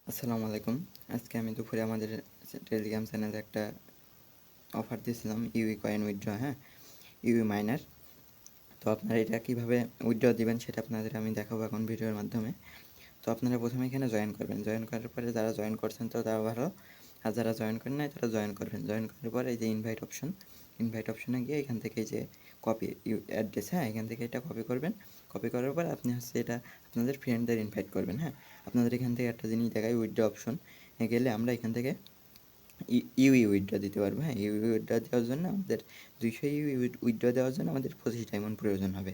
আসসালামু আলাইকুম। আজকে আমি দুপুরে আমাদের টেলিগ্রাম চ্যানেলে একটা অফার দিয়েছিলাম ইউই কয়েন উইথড্র, হ্যাঁ? UE minor. তো আপনারা এটা কীভাবে উইথড্র দিবেন সেটা আপনাদের আমি দেখাবো এখন ভিডিওর মাধ্যমে। তো আপনারা প্রথমে এখানে জয়েন করবেন। জয়েন করার পরে যারা জয়েন করছেন তো তারা ভালো, আর যারা জয়েন করেন নাই তারা জয়েন করবেন। জয়েন করার পরে এই যে ইনভাইট অপশনে গিয়ে এখান থেকে এই যে কপি অ্যাড্রেস, হ্যাঁ? এখান থেকে এটা কপি করবেন। কপি করার পর আপনি এটা আপনাদের ফ্রেন্ডদের ইনভাইট করবেন, হ্যাঁ? আপনাদের এখান থেকে একটা জিনিস দেখায় উইথড্র অপশন। গেলে আমরা এখান থেকে ইউই উইথড্র দিতে পারবো, হ্যাঁ? ইউই উইথড্র দেওয়ার জন্য আমাদের 200 ইউই উইথড্র দেওয়ার জন্য আমাদের 25 ডায়মন্ড প্রয়োজন হবে।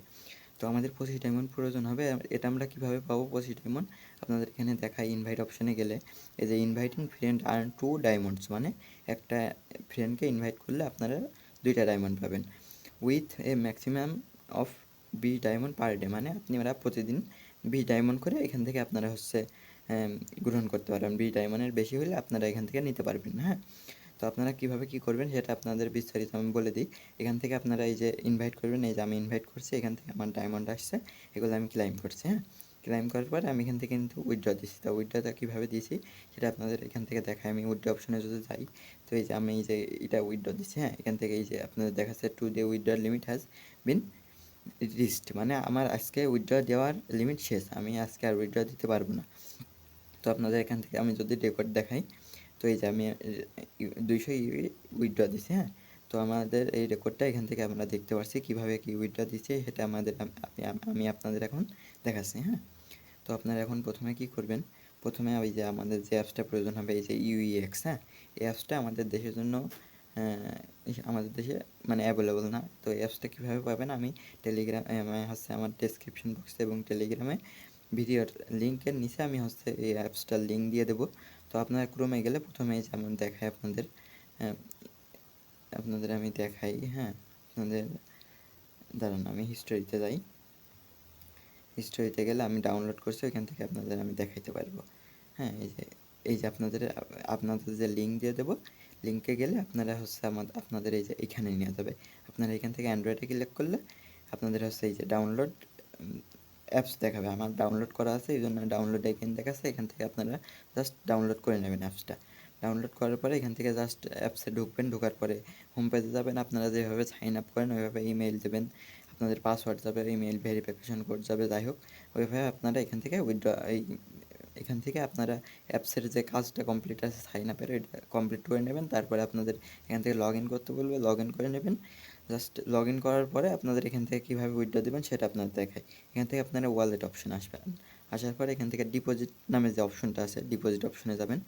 তো আমাদের 25 ডায়মন্ড প্রয়োজন হবে। এটা আমরা কীভাবে পাবো 25 ডায়মন্ড? আপনাদের এখানে দেখায় ইনভাইট অপশনে গেলে এই যে ইনভাইটিং ফ্রেন্ড আর্ন 2 ডায়মন্ডস, মানে একটা ফ্রেন্ডকে ইনভাইট করলে আপনারা 2টা ডায়মন্ড পাবেন। With a maximum of 20 diamond per day, মানে আপনারা প্রতিদিন 20 ডায়মন্ড করে এখান থেকে আপনারা গ্রহণ করতে পারবেন। 20 ডায়মন্ডের বেশি হলে আপনারা এখান থেকে নিতে পারবেন না, হ্যাঁ? তো আপনারা কীভাবে কী করবেন সেটা আপনাদের বিস্তারিত আমি বলে দিই। এখান থেকে আপনারা এই যে ইনভাইট করবেন, এই যে আমি ইনভাইট করছি, এখান থেকে আমার ডায়মন্ড আসছে, এগুলো আমি ক্লাইম করছি, হ্যাঁ? ক্লাইম করার পরে আমি এখান থেকে কিন্তু উইথড্র দিছি। তো উইথড্রটা কীভাবে দিয়েছি সেটা আপনাদের এখান থেকে দেখায়। আমি উইথড্র অপশনে যদি যাই, তো এই যে আমি এই যে এটা উইথড্র দিচ্ছি, হ্যাঁ? এখান থেকে এই যে আপনাদের দেখাচ্ছে today withdraw limit has been reached, মানে আমার আজকে উইথড্র দেওয়ার লিমিট শেষ, আমি আজকে আর উইথড্র দিতে পারবো না। তো আপনাদের এখান থেকে আমি যদি রেকর্ড দেখাই, তো এই যে আমি 200 ইউই উইথড্র দিছি, হ্যাঁ? তো আমাদের এই রেকর্ডটা এখান থেকে আমরা দেখতে পাচ্ছি কীভাবে কী উইথড্র দিচ্ছি, সেটা আমি আপনাদের এখন দেখাচ্ছি, হ্যাঁ? তো আপনারা এখন প্রথমে কী করবেন, প্রথমে ওই যে আমাদের যে অ্যাপসটা প্রয়োজন হবে এই যে ইউইএক্স, হ্যাঁ? এই অ্যাপসটা আমাদের দেশের জন্য আমাদের দেশে মানে অ্যাভেলেবল না। তো এই অ্যাপসটা কীভাবে পাবেন আমি আমার ডেসক্রিপশন বক্সে এবং টেলিগ্রামে ভিডিওর লিঙ্কের নিচে আমি এই অ্যাপসটার লিঙ্ক দিয়ে দেবো। তো আপনারা ক্রোমে গেলে প্রথমে যেমন দেখায় আপনাদের আমি দেখাই, হ্যাঁ? আপনাদের দাঁড়ান, আমি হিস্টোরিতে যাই। হিস্টোরিতে গেলে আমি ডাউনলোড করছি, ওইখান থেকে আপনাদের আমি দেখাইতে পারবো, হ্যাঁ? এই যে আপনাদের যে লিঙ্ক দিয়ে দেবো, লিঙ্কে গেলে আপনারা আপনাদের এই যে এইখানে নিয়ে যাবে। আপনারা এখান থেকে অ্যান্ড্রয়েডে ক্লিক করলে আপনাদের এই যে ডাউনলোড অ্যাপস দেখাবে। আমার ডাউনলোড করা আছে, এই জন্য ডাউনলোড এখানে দেখাচ্ছে। এখান থেকে আপনারা জাস্ট ডাউনলোড করে নেবেন অ্যাপসটা। ডাউনলোড করার পরে এখান থেকে জাস্ট অ্যাপসে ঢুকবেন। ঢোকার পরে হোম পেজে যাবেন। আপনারা যেভাবে সাইন আপ করেন ওইভাবে ইমেইল দেবেন, আপনাদের পাসওয়ার্ড যাবে, ইমেইল ভেরিফিকেশন কোড যাবে, যাই হোক ওইভাবে আপনারা এখান থেকে আপনারা অ্যাপসের যে কাজটা কমপ্লিট আছে সাইন আপের, ওইটা কমপ্লিট করে নেবেন। তারপরে আপনাদের এখান থেকে লগ ইন করতে বলবে, লগ ইন করে নেবেন। জাস্ট লগ ইন করার পরে আপনাদের এখান থেকে কীভাবে উইথড্র দেবেন সেটা আপনাদের দেখায়। এখান থেকে আপনারা ওয়ালেট অপশন আসবেন। আসার পরে এখান থেকে ডিপোজিট নামে যে অপশনটা আছে, ডিপোজিট অপশনে যাবেন।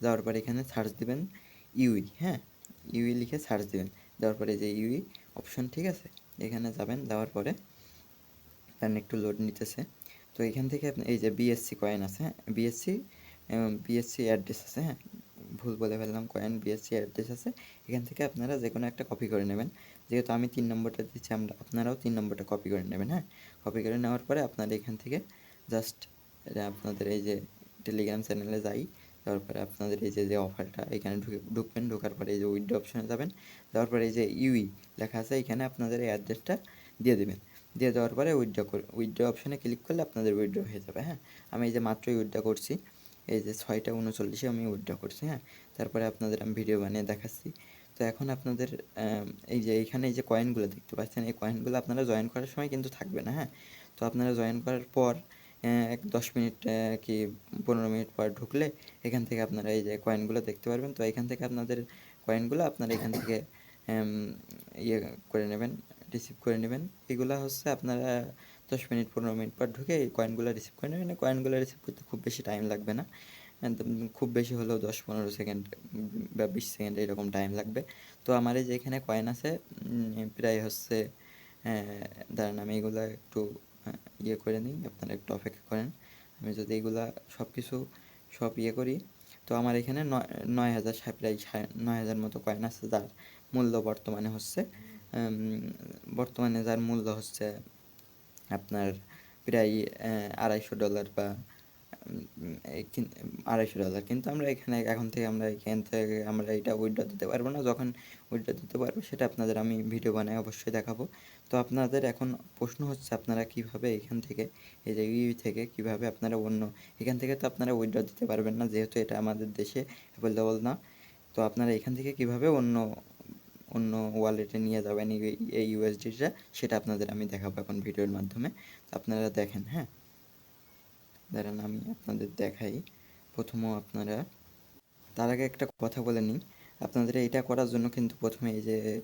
যাওয়ার পরে এখানে সার্চ দিবেন ইউই, হ্যাঁ? ইউই লিখে সার্চ দিবেন। দেওয়ার পরে যে ইউই অপশন, ঠিক আছে? এখানে যাবেন, যাওয়ার পরে একটু লোড নিতেছে। তো এখান থেকে আপনি এই যে বিএসসি কয়েন আছে, হ্যাঁ? বিএসসি অ্যাড্রেস আছে, হ্যাঁ? ভুল বলে ফেললাম, কয়েন বিএসসি অ্যাড্রেস আছে। এখান থেকে আপনারা যে কোনো একটা কপি করে নেবেন। যেহেতু আমি 3 নম্বরটা দিচ্ছি, আপনারাও 3 নম্বরটা কপি করে নেবেন, হ্যাঁ? কপি করে নেওয়ার পরে আপনারা এখান থেকে জাস্ট আপনাদের এই যে টেলিগ্রাম চ্যানেলে যাওয়ার পরে আপনাদের এই যে অফারটা এখানে ঢুকবেন। ঢোকার পরে এই যে উইথড্র অপশনে যাবেন। যাওয়ার পরে এই যে ইউই লেখা আছে, এখানে আপনাদের এই অ্যাড্রেসটা দিয়ে দেবেন। দিয়ে দেওয়ার পরে উইথড্র অপশনে ক্লিক করলে আপনাদের উইথড্র হয়ে যাবে, হ্যাঁ? আমি এই যে মাত্রই উইথড্র করছি, এই যে 6টা 39 আমি উইথড্র করছি, হ্যাঁ? তারপরে আপনাদের আমি ভিডিও বানিয়ে দেখাচ্ছি। তো এখন আপনাদের এই যে এইখানে এই যে কয়েনগুলো দেখতে পাচ্ছেন, এই কয়েনগুলো আপনারা জয়েন করার সময় কিন্তু থাকবে না, হ্যাঁ? তো আপনারা জয়েন করার পর 10 মিনিট কি 15 মিনিট পর ঢুকলে এখান থেকে আপনারা এই যে কয়েনগুলো দেখতে পারবেন। তো এখান থেকে আপনাদের কয়েনগুলো আপনারা এখান থেকে ইয়ে করে নেবেন, রিসিভ করে নেবেন। এগুলা আপনারা 10 মিনিট 15 মিনিট পর ঢুকে এই কয়েনগুলো রিসিভ করে নেবেন। এই কয়েনগুলো রিসিভ করতে খুব বেশি টাইম লাগবে না। একদম খুব বেশি হলেও 10-15 সেকেন্ড বা 20 সেকেন্ড এরকম টাইম লাগবে। তো আমার এই যে এখানে কয়েন আছে প্রায় দাঁড়ান, আমি এগুলা একটু ইয়ে করে নিই, আপনারা একটু অপেক্ষা করেন। আমি যদি এগুলা সব ইয়ে করি, তো আমার এখানে 9,000 প্রায় 9,000 মতো কয়েন আছে, যার মূল্য বর্তমানে যার মূল্য আপনার প্রায় $250 বা $250, কিন্তু আমরা এখানে এখন থেকে আমরা এখান থেকে আমরা এটা উইথড্র দিতে পারবো না। যখন উইথড্র দিতে পারবো সেটা আপনাদের আমি ভিডিও বানায় অবশ্যই দেখাবো। তো আপনাদের এখন প্রশ্ন হচ্ছে আপনারা কীভাবে এখান থেকে এই যে থেকে কীভাবে আপনারা অন্য এখান থেকে তো আপনারা উইথড্র দিতে পারবেন না, যেহেতু এটা আমাদের দেশে অ্যাভেলেবল না। তো আপনারা এখান থেকে কীভাবে অন্য অন্য ওয়ালেটে নিয়ে যাবেন এই ইউএসডিটা, সেটা আপনাদের আমি দেখাবো এখন ভিডিওর মাধ্যমে। তো আপনারা দেখেন, হ্যাঁ, দাঁড়ান আমি আপনাদের দেখাই। প্রথমে আপনারা তার আগে একটা কথা বলে নিই, আপনাদের এইটা করার জন্য কিন্তু প্রথমে এই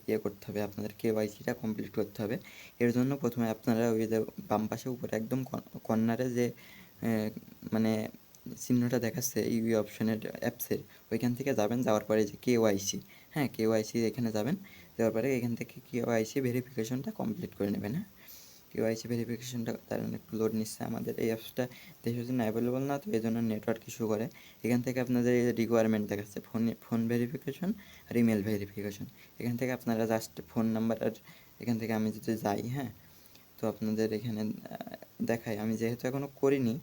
যে করতে হবে, আপনাদের কেওয়াইসিটা কমপ্লিট করতে হবে। এর জন্য প্রথমে আপনারা ওই যে বাম পাশে উপরে একদম কর্নারে যে মানে চিহ্নটা দেখাচ্ছে ইউই অপশনের অ্যাপসের, ওইখান থেকে যাবেন। যাওয়ার পরে যে কেওয়াইসি, হ্যাঁ, কেওয়াইসি এখানে যাবেন। যাওয়ার পরে এখান থেকে কেওয়াইসি ভেরিফিকেশনটা কমপ্লিট করে নেবেন। হ্যাঁ, কেওয়াইসি ভেরিফিকেশনটা তার একটু লোড নিচ্ছে। আমাদের এই অ্যাপসটা দেশের জন্য অ্যাভেলেবল না, তো এই জন্য নেটওয়ার্ক ইস্যু করে। এখান থেকে আপনাদের এই রিকোয়ারমেন্ট দেখাচ্ছে ফোন ভেরিফিকেশন আর ইমেল ভেরিফিকেশন। এখান থেকে আপনারা জাস্ট ফোন নাম্বার আর এখান থেকে আমি যদি যাই, হ্যাঁ, তো আপনাদের এখানে দেখাই। আমি যেহেতু এখনও করিনি,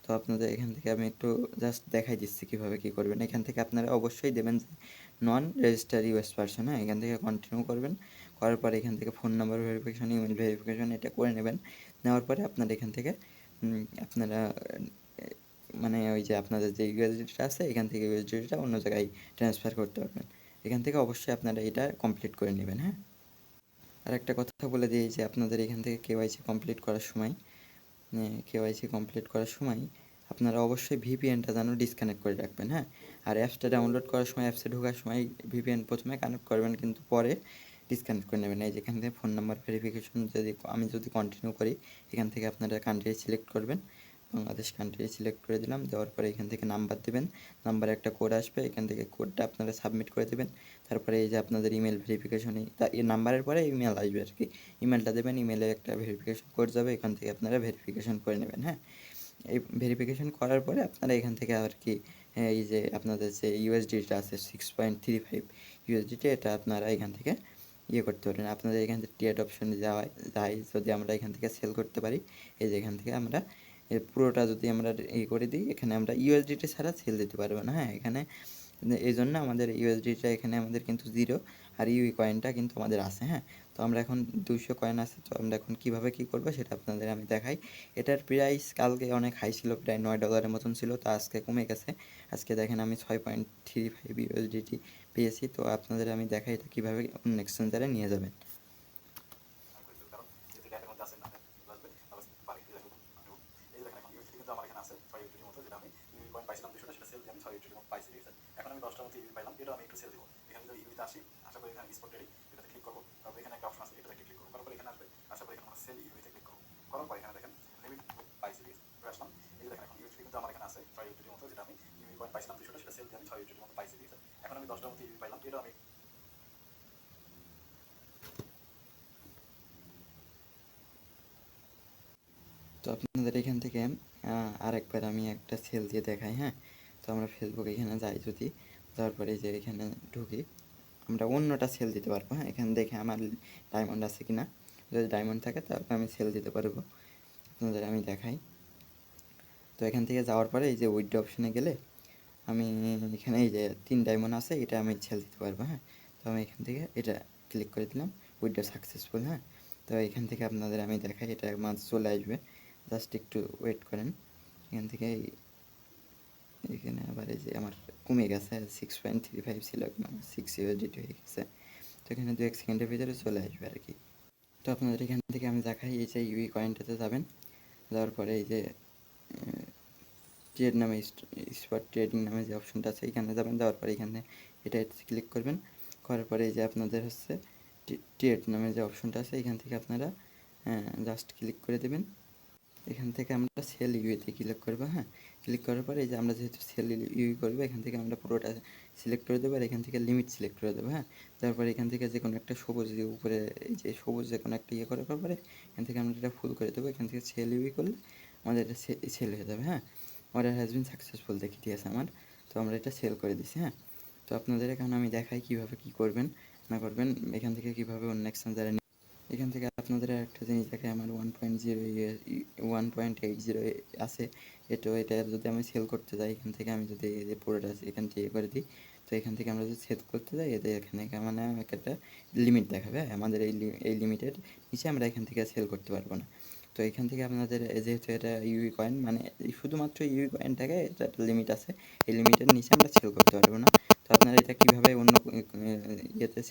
তো আপনাদের এখান থেকে আমি একটু জাস্ট দেখাই দিচ্ছি কীভাবে কী করবেন। এখান থেকে আপনারা অবশ্যই দেবেন যে নন রেজিস্টার ইউএস পারসন, হ্যাঁ, এখান থেকে কন্টিনিউ করবেন। করার পরে এখান থেকে phone number verification, email verification এটা করে নেবেন। নেওয়ার পরে আপনারা এখান থেকে আপনারা মানে ওই যে আপনাদের যে ইউএসডিটা আছে, এখান থেকে ইউএসডিটা অন্য জায়গায় ট্রান্সফার করতে পারবেন। এখান থেকে অবশ্যই আপনারা এটা কমপ্লিট করে নেবেন। হ্যাঁ, আর একটা কথা বলে দিই যে আপনাদের এখান থেকে কেওয়াইসি কমপ্লিট করার সময় আপনারা অবশ্যই ভিপিএনটা যেন ডিসকানেক্ট করে রাখবেন। হ্যাঁ, আর অ্যাপসটা ডাউনলোড করার সময়, অ্যাপসে ঢোকার সময় ভিপিএন প্রথমে কানেক্ট করবেন, কিন্তু পরে ডিসকানেক্ট করে নেবেন। এই যেখান থেকে ফোন নাম্বার ভেরিফিকেশন আমি যদি কন্টিনিউ করি, এখান থেকে আপনারা কান্ট্রি সিলেক্ট করবেন। বাংলাদেশ কান্ট্রি সিলেক্ট করে দিলাম। দেওয়ার পরে এখান থেকে নাম্বার দেবেন। নাম্বারে একটা কোড আসবে, এখান থেকে কোডটা আপনারা সাবমিট করে দেবেন। তারপরে এই যে আপনাদের ইমেল ভেরিফিকেশন, এই নাম্বারের পরে ইমেল আসবে আর কি, ইমেলটা দেবেন। ইমেলে একটা ভেরিফিকেশন কোড যাবে, এখান থেকে আপনারা ভেরিফিকেশন করে নেবেন। হ্যাঁ, এই ভেরিফিকেশন করার পরে আপনারা এখান থেকে আর কি এই যে আপনাদের যে ইউএসডিটা আছে 6.35 ইউএসডিটি, এটা আপনারা এখান থেকে করতে পারেন। আপনাদের এখান থেকে ট্রেড অপশনে যাই, যদি আমরা এখান থেকে সেল করতে পারি, এই যে এখান থেকে আমরা পুরোটা যদি আমরা করে দিই, এখানে আমরা ইউএসডিটি ছাড়া সেল দিতে পারবো না। হ্যাঁ, এখানে এই জন্য আমাদের ইউএসডিটা এখানে আমাদের কিন্তু 0, আর ইউই কয়েনটা কিন্তু আমাদের আছে। হ্যাঁ, তো আমরা এখন 200 কয়েন আছে। তো আমরা এখন কীভাবে কী করবো সেটা আপনাদের আমি দেখাই। এটার প্রাইস কালকে অনেক হাই ছিল, প্রায় $9 মতন ছিল, তো আজকে কমে গেছে। আজকে দেখেন আমি 6.35 ইউএসডিটি পেয়েছি। তো আপনাদের আমি দেখাই এটা কীভাবে অন্য এক্সচেঞ্জারে নিয়ে যাবেন। তো আপনাদের এখান থেকে আরেকবার আমি একটা সেল দিয়ে দেখাই। হ্যাঁ, তো আমরা ফেসবুক এখানে যাই, যদি যাওয়ার পরে যে এখানে ঢুকি, আমরা অন্যটা সেল দিতে পারবো। হ্যাঁ, এখানে দেখে আমার ডায়মন্ড আছে কি না, যদি ডায়মন্ড থাকে তাহলে আমি সেল দিতে পারবো। আপনাদের আমি দেখাই। তো এখান থেকে যাওয়ার পরে এই যে উইথড্র অপশানে গেলে আমি এখানে এই যে 3 ডায়মন্ড আছে, এটা আমি সেল দিতে পারবো। হ্যাঁ, তো আমি এখান থেকে এটা ক্লিক করে দিলাম, উইথড্র সাকসেসফুল। হ্যাঁ, তো এখান থেকে আপনাদের আমি দেখাই, এটা মাছ চলে আসবে, জাস্ট একটু ওয়েট করেন। এখান থেকে এখানে আবার এই যে আমার কমে গেছে, 6.35 ছিল, এখন আমার 6 ইউএসডিটি হয়ে গেছে। তো এখানে 2-1 সেকেন্ডের ভিতরে চলে আসবে আর কি। তো আপনাদের এখান থেকে আমি দেখাই, এই যে ইউই কয়েনটাতে যাবেন। যাওয়ার পরে এই যে ট্রেড নামে স্পট ট্রেডিং নামে যে অপশনটা আছে, এখানে যাবেন। যাওয়ার পরে এখানে এটা ক্লিক করবেন। করার পরে এই যে আপনাদের হচ্ছে ট্রেড নামে যে অপশনটা আছে, এখান থেকে আপনারা জাস্ট ক্লিক করে দেবেন। এখান থেকে আমরা সেল ইউইতে ক্লিক করবো। হ্যাঁ, ক্লিক করার পরে এই যে আমরা যেহেতু সেল ইউই করবো, এখান থেকে আমরা পুরোটা সিলেক্ট করে দেবো, আর এখান থেকে লিমিট সিলেক্ট করে দেবো। হ্যাঁ, তারপরে এখান থেকে যে কোনো একটা সবুজ যে উপরে এই যে সবুজ যে কোনো একটা করার পরে এখান থেকে আমরা এটা ফুল করে দেবো। এখান থেকে সেল ইউই করলে আমাদের এটা সেল হয়ে যাবে। হ্যাঁ, অর্ডার হ্যাজ বিন সাকসেসফুল দেখে দিয়েছে আমার, তো আমরা এটা সেল করে দিছি। হ্যাঁ, তো আপনাদের এখানে আমি দেখাই কীভাবে কী করবেন না করবেন, এখান থেকে কীভাবে অন্য এক্সচেঞ্জারে এখান থেকে আপনাদের আরেকটা জিনিস দেখে আমার 1.0 1.80 আছে। এটা যদি আমি সেল করতে যাই, এখান থেকে আমি যদি এই যে পুরোটা এখান থেকে করে দিই, তো এখান থেকে আমরা যদি সেল করতে যাই এদের এখানে মানে একটা লিমিট দেখাবে। আমাদের এই লিমিটের নিচে আমরা এখান থেকে সেল করতে পারবো না। তো এখান থেকে আপনাদের যেহেতু এটা ইউই কয়েন, মানে শুধুমাত্র ইউই কয়েনটাকে এটা একটা লিমিট আছে, এই লিমিটের নিচে আমরা সেল করতে পারবো না। তো আপনারা এটা কীভাবে অন্য ইয়েতে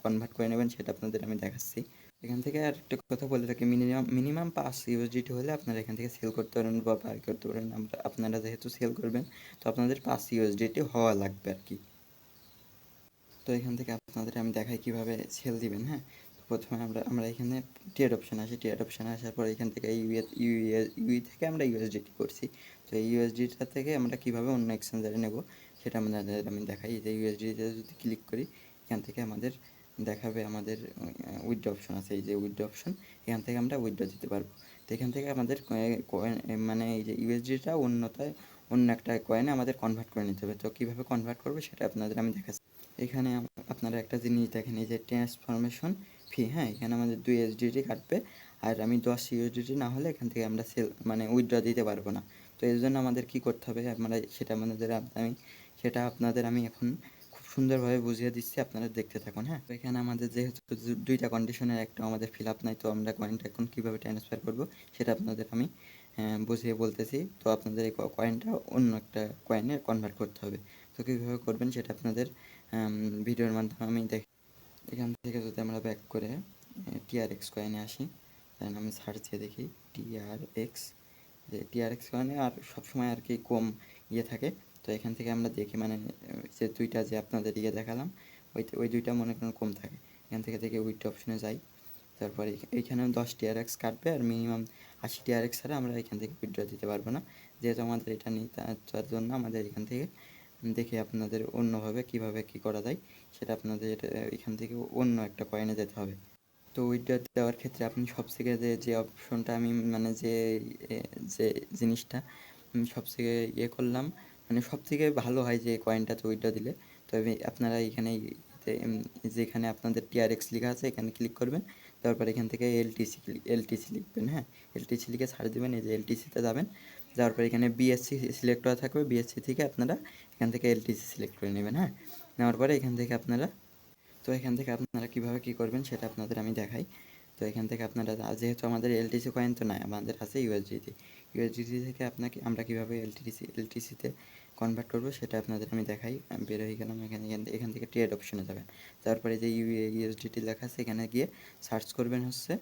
কনভার্ট করে নেবেন সেটা আপনাদের আমি দেখাচ্ছি। এখান থেকে আর একটা কথা বলে রাখি, মিনিমাম 5 ইউএসডিটি হলে আপনারা এখান থেকে সেল করতে পারেন বা বাই করতে পারেন। আপনারা যেহেতু সেল করবেন, তো আপনাদের 5 ইউএসডিটি হওয়া লাগবে আর কি। তো এখান থেকে আপনাদের আমি দেখাই কিভাবে সেল দিবেন। হ্যাঁ, তো প্রথমে আমরা এখানে ট্রেড অপশানে আসি। ট্রেড অপশানে আসার পর এখান থেকে ইউই থেকে আমরা ইউএসডিটি করছি। তো এই ইউএসডিটা থেকে আমরা কীভাবে অন্য এক্সচেঞ্জারে নেব সেটা আমি দেখাই। এই যে ইউএসডিতে যদি ক্লিক করি, এখান থেকে আমাদের দেখাবে আমাদের উইথড্র অপশন আছে। এই যে উইথড্র অপশন, এখান থেকে আমরা উইথড্র দিতে পারবো। তো এখান থেকে আমাদের কয়েন মানে এই যে ইউএসডিটা অন্য একটা কয়েনে আমাদের কনভার্ট করে নিতে হবে। তো কীভাবে কনভার্ট করবো সেটা আপনাদের আমি দেখাচ্ছি। এখানে আপনারা একটা জিনিস দেখেন, এই যে ট্রান্সফরমেশন ফি, হ্যাঁ, এখানে আমাদের 2 এসডিটি কাটবে। আর আমি 10 ইউএসডিটি না হলে এখান থেকে আমরা মানে উইথড্র দিতে পারবো না। তো এর জন্য আমাদের কী করতে হবে, সেটা আপনাদের আমি এখন খুব সুন্দরভাবে বুঝিয়ে দিচ্ছি, আপনারা দেখতে থাকুন। হ্যাঁ, তো এখানে আমাদের যেহেতু দুইটা কন্ডিশনের একটা আমাদের ফিল আপ নাই, তো আমরা কয়েনটা এখন কীভাবে ট্রান্সফার করব সেটা আপনাদের আমি বুঝিয়ে বলতেছি। তো আপনাদের এই কয়েনটা অন্য একটা কয়েনে কনভার্ট করতে হবে। তো কীভাবে করবেন সেটা আপনাদের ভিডিওর মাধ্যমে আমি এখান থেকে যদি আমরা ব্যাক করে টিআরএক্স কয়েনে আসি, দেন আমি সার্চ দিয়ে দেখি টিআরএক্স, যে টিআরএক্স কয়েনে আর সবসময় আর কি কম থাকে। তো এখান থেকে আমরা দেখি, মানে যে দুইটা যে আপনাদের দেখালাম, ওই দুইটা মনে করেন কম থাকে। এখান থেকে দেখে উইথড্র অপশনে যাই, তারপরে এইখানে 10 টিআরএক্স কাটবে আর মিনিমাম 80 টিআরএক্স ছাড়া আমরা এখান থেকে উইথড্র দিতে পারবো না। যেহেতু আমাদের এটা নেই, তার জন্য আমাদের এখান থেকে দেখি আপনাদের অন্যভাবে কীভাবে কী করা যায় সেটা আপনাদের এখান থেকে অন্য একটা কয়েনে যেতে হবে। তো উইথড্র দেওয়ার ক্ষেত্রে আপনি সবথেকে যে অপশনটা আমি মানে যে জিনিসটা সবথেকে করলাম, মানে সবথেকে ভালো হয় যে কয়েনটাতে উইথড্র দিলে। তবে আপনারা এখানে যেখানে আপনাদের টিআরএক্স লেখা আছে এখানে ক্লিক করবেন। তারপর এখান থেকে এলটিসি লিখবেন। হ্যাঁ, এলটিসি লিখে সার্চ দেবেন। এই যে এলটিসিতে যাবেন, যাওয়ার পর এখানে বিএসসি সিলেক্ট করা থাকবে। বিএসসি থেকে আপনারা এখান থেকে এলটিসি সিলেক্ট করে নেবেন। হ্যাঁ, নেওয়ার পরে এখান থেকে আপনারা কীভাবে কী করবেন সেটা আপনাদের আমি দেখাই। তো এখান থেকে আপনারা যেহেতু আমাদের এলটিসি কয়েন তো নয়, আমাদের আছে ইউএসডিটি থেকে আমরা কীভাবে এলটিসিতে কনভার্ট করবো সেটা আপনাদের আমি দেখাই। বের হয়ে গেলাম, এখান থেকে ট্রেড অপশনে যাবেন। তারপরে যে ইউএসডিটি লেখা আছে এখানে গিয়ে সার্চ করবেন হচ্ছে,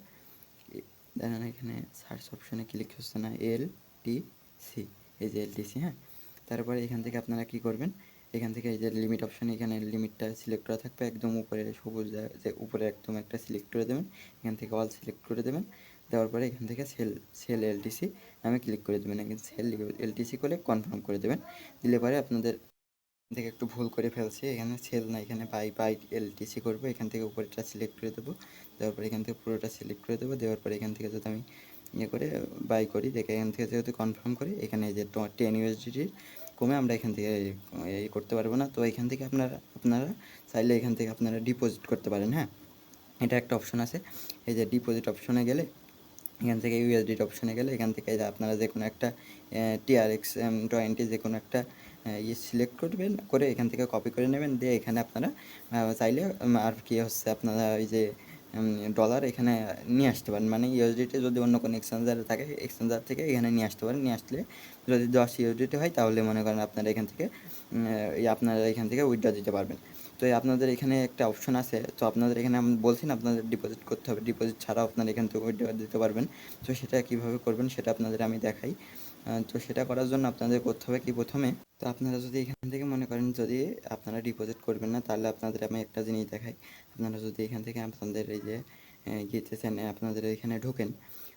দেখেন এখানে সার্চ অপশনে ক্লিক হচ্ছে না, এলটিসি, এই যে এলটিসি। হ্যাঁ, তারপরে এখান থেকে আপনারা কী করবেন, এখান থেকে এই যে লিমিট অপশানে এখানে লিমিটটা সিলেক্ট করা থাকবে, একদম উপরে সবুজ যে উপরে একদম একটা সিলেক্ট করে দেবেন। এখান থেকে অল সিলেক্ট করে দেবেন। দেওয়ার পরে এখান থেকে সেল এলটিসি নামে ক্লিক করে দেবেন। এখানে সেল এলটিসি করে কনফার্ম করে দেবেন। দিলে পরে আপনাদের থেকে একটু ভুল করে ফেলছি, এখানে সেল না, এখানে বাই এলটিসি করবো। এখান থেকে উপরেটা সিলেক্ট করে দেবো, দেওয়ার পরে এখান থেকে পুরোটা সিলেক্ট করে দেবো। দেওয়ার পরে এখান থেকে যদি আমি করে বাই করি, দেখে এখান থেকে যেহেতু কনফার্ম করি, এখানে যে 10 ইউএসডিটির কমে আমরা এখান থেকে করতে পারবো না। তো এখান থেকে আপনারা চাইলে এখান থেকে আপনারা ডিপোজিট করতে পারেন। হ্যাঁ, এটা একটা অপশন আছে। এই যে ডিপোজিট অপশনে গেলে, এখান থেকে ইউএসডিটি অপশনে গেলে এখান থেকে আপনারা যে কোনো একটা টিআরএক্স 20 যে কোনো একটা সিলেক্ট করবেন, করে এখান থেকে কপি করে নেবেন। দিয়ে এখানে আপনারা চাইলে আর কি হচ্ছে আপনারা এই যে ডলার এখানে নিয়ে আসতে পারেন, মানে ইউএসডিটি যদি অন্য কোনো এক্সচেঞ্জারে থাকে, এক্সচেঞ্জার থেকে এখানে নিয়ে আসতে পারেন। নিয়ে আসলে যদি 10 ইউএসডিটি হয়, তাহলে মনে করেন আপনারা এখান থেকে উইথড্র দিতে পারবেন। তো আপনাদের এখানে একটা অপশন আছে। তো আপনাদের এখানে আমি বলছি না, আপনাদের ডিপোজিট করতে হবে। ডিপোজিট ছাড়াও আপনারা এখান থেকে উইথড্র দিতে পারবেন। তো সেটা কীভাবে করবেন সেটা আপনাদের আমি দেখাই। তো সেটা করার জন্য আপনাদের করতে হবে কি, প্রথমে তো আপনারা যদি এখান থেকে মনে করেন যদি আপনারা ডিপোজিট করবেন না, তাহলে আপনাদের আমি একটা জিনিস দেখাই। আপনারা যদি এখান থেকে আপনাদের এই যে গিয়েছেন, আপনাদের এখানে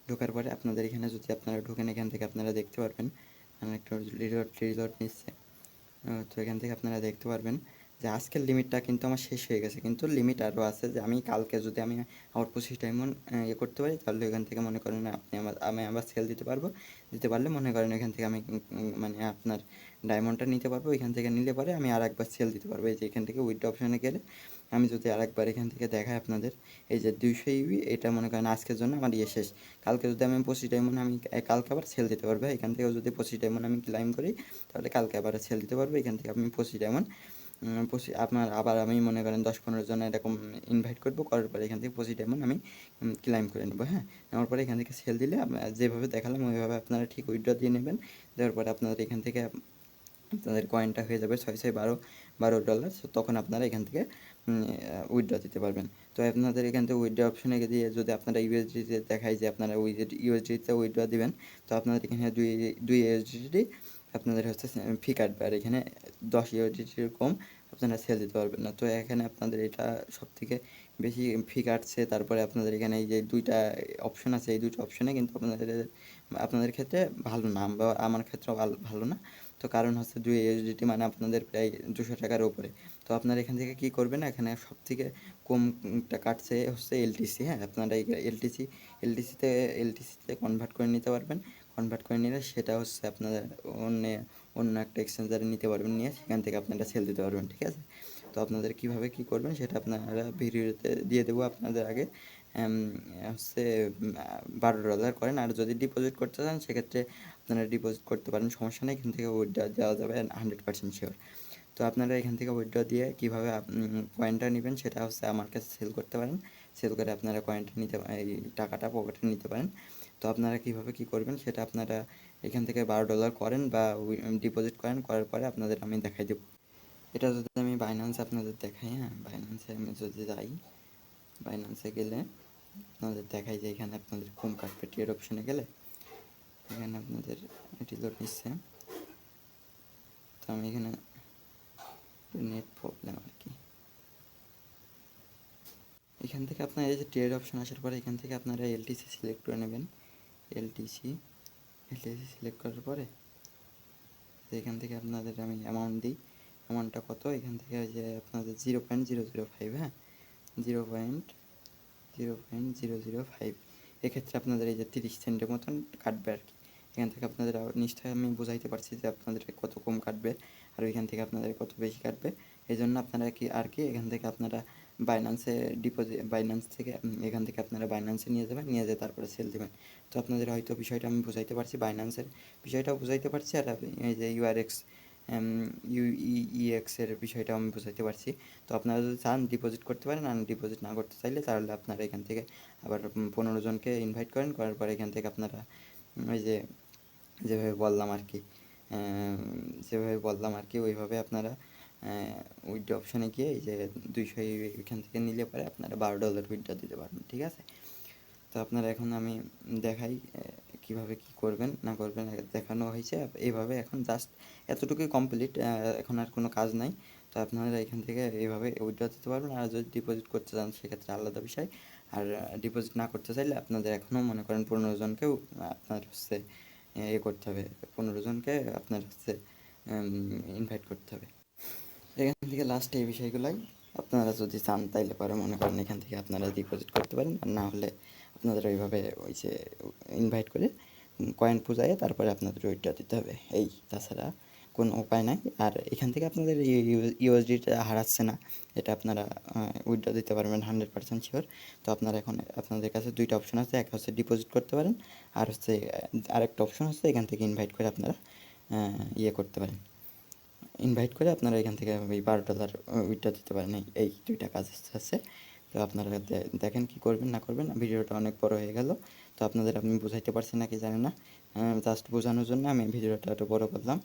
ঢোকার পরে আপনাদের এখানে যদি আপনারা ঢোকেন, এখান থেকে আপনারা দেখতে পারবেন একটু রিলোড নিচ্ছে। তো এখান থেকে আপনারা দেখতে পারবেন যে আজকের লিমিটটা কিন্তু আমার শেষ হয়ে গেছে, কিন্তু লিমিট আরও আছে। যে আমি কালকে যদি আমি আবার 25 ডায়মন্ড করতে পারি, তাহলে এখান থেকে মনে করেন আমি আবার সেল দিতে পারবো। দিতে পারলে মনে করেন এখান থেকে আমি মানে আপনার ডায়মন্ডটা নিতে পারবো। এখান থেকে নিলে পরে আমি আরেকবার সেল দিতে পারবো। এই যে এখান থেকে উইথড্র অপশনে গেলে আমি যদি আরেকবার এখান থেকে দেখাই আপনাদের, এই যে 200 ইউবি, এটা মনে করেন আজকের জন্য আমার শেষ। কালকে যদি আমি 25 ডায়মন্ড আমি কালকে আবার সেল দিতে পারবো। এখান থেকেও যদি 25 ডায়মন্ড আমি ক্লাইম করি তাহলে কালকে আবার সেল দিতে পারবো। এখান থেকে আমি 25 ডায়মন্ড আপনার আবার আমি মনে করেন 10-15 জন এরকম ইনভাইট করবো, করার পরে এখান থেকে 25 ডায়মন্ড আমি ক্লাইম করে নেবো। হ্যাঁ, নেওয়ার পরে এখান থেকে সেল দিলে যেভাবে দেখালাম ওইভাবে আপনারা ঠিক উইথড্র দিয়ে নেবেন। দেওয়ার পরে আপনাদের এখান থেকে আপনাদের কয়েনটা হয়ে যাবে 6-12 ডলার। তখন আপনারা এখান থেকে উইথড্র দিতে পারবেন। তো আপনাদের এখান থেকে উইথড্র অপশনে দিয়ে যদি আপনারা ইউএসডিতে দেখায় যে আপনারা ইউএসডিতে উইথড্র দিবেন, তো আপনাদের এখানে দুই ইউএসডিটি আপনাদের হচ্ছে ফি কাটবে। আর এখানে 10 ইউএসডিটির কম আপনারা সেল দিতে পারবেন না। তো এখানে আপনাদের এটা সবথেকে বেশি ফি কাটছে। তারপরে আপনাদের এখানে এই যে দুইটা অপশন আছে, এই দুটো অপশনে কিন্তু আপনাদের ক্ষেত্রে ভালো না, বা আমার ক্ষেত্রেও ভালো না। তো কারণ হচ্ছে 2 ইউএসডিটি মানে আপনাদের প্রায় 200 টাকার উপরে। তো আপনারা এখান থেকে কী করবেন, এখানে সবথেকে কমটা কাটছে হচ্ছে এলটিসি। হ্যাঁ, আপনারা এই এলটিসিতে কনভার্ট করে নিতে পারবেন। কনভার্ট করে নিলে সেটা হচ্ছে আপনাদের অন্য একটা এক্সচেঞ্জারে নিতে পারবেন, নিয়ে সেখান থেকে আপনারা সেল দিতে পারবেন। ঠিক আছে? তো আপনাদের কীভাবে কী করবেন সেটা আপনারা ভিডিওতে দিয়ে দেবো আপনাদের আগে। হচ্ছে $12 করেন। আর যদি ডিপোজিট করতে চান সেক্ষেত্রে আপনারা ডিপোজিট করতে পারেন, সমস্যা নেই। এখান থেকে উইথড্র দেওয়া যাবে 100% শিওর। তো আপনারা এখান থেকে উইথড্র দিয়ে কীভাবে কয়েনটা নেবেন সেটা হচ্ছে আমার কাছে সেল করতে পারেন। সেল করে আপনারা কয়েনটা এই টাকাটা পকেটে নিতে পারেন। তো আপনারা কীভাবে কী করবেন সেটা আপনারা এখান থেকে $12 করেন বা ডিপোজিট করেন, করার পরে আপনাদের আমি দেখাই দেবো। এটা যদি আমি বাইন্যান্সে আপনাদের দেখাই, হ্যাঁ, বাইন্যান্সে আমি যদি যাই, বাইন্যান্সে গেলে আপনাদের দেখাই যে এখানে আপনাদের কম কাটবে। ট্রেড অপশনে গেলে এখানে আপনাদের এটি লোড নিচ্ছে। তো আমি এখানে নেট প্রবলেম আর কি। এখান থেকে আপনার এই যে ট্রেড অপশন আসার পরে এখান থেকে আপনারা এলটিসি সিলেক্ট করে নেবেন। এলটিসি সিলেক্ট করার পরে এখান থেকে আপনাদের আমি অ্যামাউন্ট দিই। অ্যামাউন্টটা কত, এখান থেকে যে আপনাদের 0.005, হ্যাঁ, 0.005। এক্ষেত্রে আপনাদের এই যে 30 সেন্টের মতন কাটবে আর কি। এখান থেকে আপনাদের নিশ্চয়ই আমি বোঝাইতে পারছি যে আপনাদের কত কম কাটবে আর ওইখান থেকে আপনাদের কত বেশি কাটবে। এই জন্য আপনারা এখান থেকে আপনারা বাইন্যান্স থেকে এখান থেকে আপনারা বাইন্যান্সে নিয়ে যাবেন, নিয়ে যেয়ে তারপরে সেল দেবেন। তো আপনাদের হয়তো বিষয়টা আমি বোঝাইতে পারছি, বাইন্যান্সের বিষয়টাও বোঝাইতে পারছি, আর এই যে ইউইএক্সের বিষয়টাও আমি বোঝাইতে পারছি। তো আপনারা যদি চান ডিপোজিট করতে পারেন, আর ডিপোজিট না করতে চাইলে তাহলে আপনারা এখান থেকে আবার 15 জনকে ইনভাইট করেন, করার পরে এখান থেকে আপনারা ওই যে যেভাবে বললাম আর কি ওইভাবে আপনারা উইথড্র অপশানে গিয়ে এই যে 200 এখান থেকে নিলে পরে আপনারা $12 উইথড্র দিতে পারবেন। ঠিক আছে? তো আপনারা এখন আমি দেখাই কীভাবে কী করবেন না করবেন, দেখানো হয়েছে। এইভাবে এখন জাস্ট এতটুকুই কমপ্লিট, এখন আর কোনো কাজ নাই। তো আপনারা এখান থেকে এইভাবে উইথড্র দিতে পারবেন। আর যদি ডিপোজিট করতে চান সেক্ষেত্রে আলাদা বিষয়। আর ডিপোজিট না করতে চাইলে আপনাদের এখনও মনে করেন 15 জনকেও আপনার হচ্ছে করতে হবে, 15 জনকে আপনার হচ্ছে ইনভাইট করতে হবে। এখান থেকে লাস্ট এই বিষয়গুলাই আপনারা যদি চান তাইলে পরে মনে করেন এখান থেকে আপনারা ডিপোজিট করতে পারেন, আর না হলে আপনাদের ওইভাবে ওই যে ইনভাইট করে কয়েন পূজায় তারপরে আপনাদের উইথড্র দিতে হবে। তাছাড়া কোনো উপায় নাই। আর এখান থেকে আপনাদের ইউএসডিটা হারাচ্ছে না, এটা আপনারা উইথড্র দিতে পারবেন 100% শিওর। তো আপনারা এখন আপনাদের কাছে দুইটা অপশন আছে, একটা হচ্ছে ডিপোজিট করতে পারেন, আর হচ্ছে আরেকটা অপশন হচ্ছে এখান থেকে ইনভাইট করে আপনারা করতে পারেন। ইনভাইট করে আপনারা এখান থেকে ওই $12 উইথড্র দিতে পারেন। এই দুইটা কাজ আছে। তো আপনারা দেখেন কী করবেন না করবেন। ভিডিওটা অনেক বড় হয়ে গেল, তো আপনাদের আমি বোঝাইতে পারছি না কি জানি না, জাস্ট বোঝানোর জন্য আমি ভিডিওটা একটু বড় করলাম।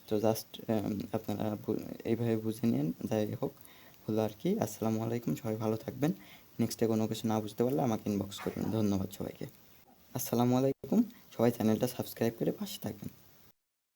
তো জাস্ট আপনারা এইভাবে বুঝে নিন, যাই হোক হলো আর কি। আসসালামু আলাইকুম, সবাই ভালো থাকবেন। নেক্সটে কোনো কিছু না বুঝতে পারলে আমাকে ইনবক্স করবেন। ধন্যবাদ সবাইকে। আসসালামু আলাইকুম, সবাই চ্যানেলটা সাবস্ক্রাইব করে পাশে থাকবেন।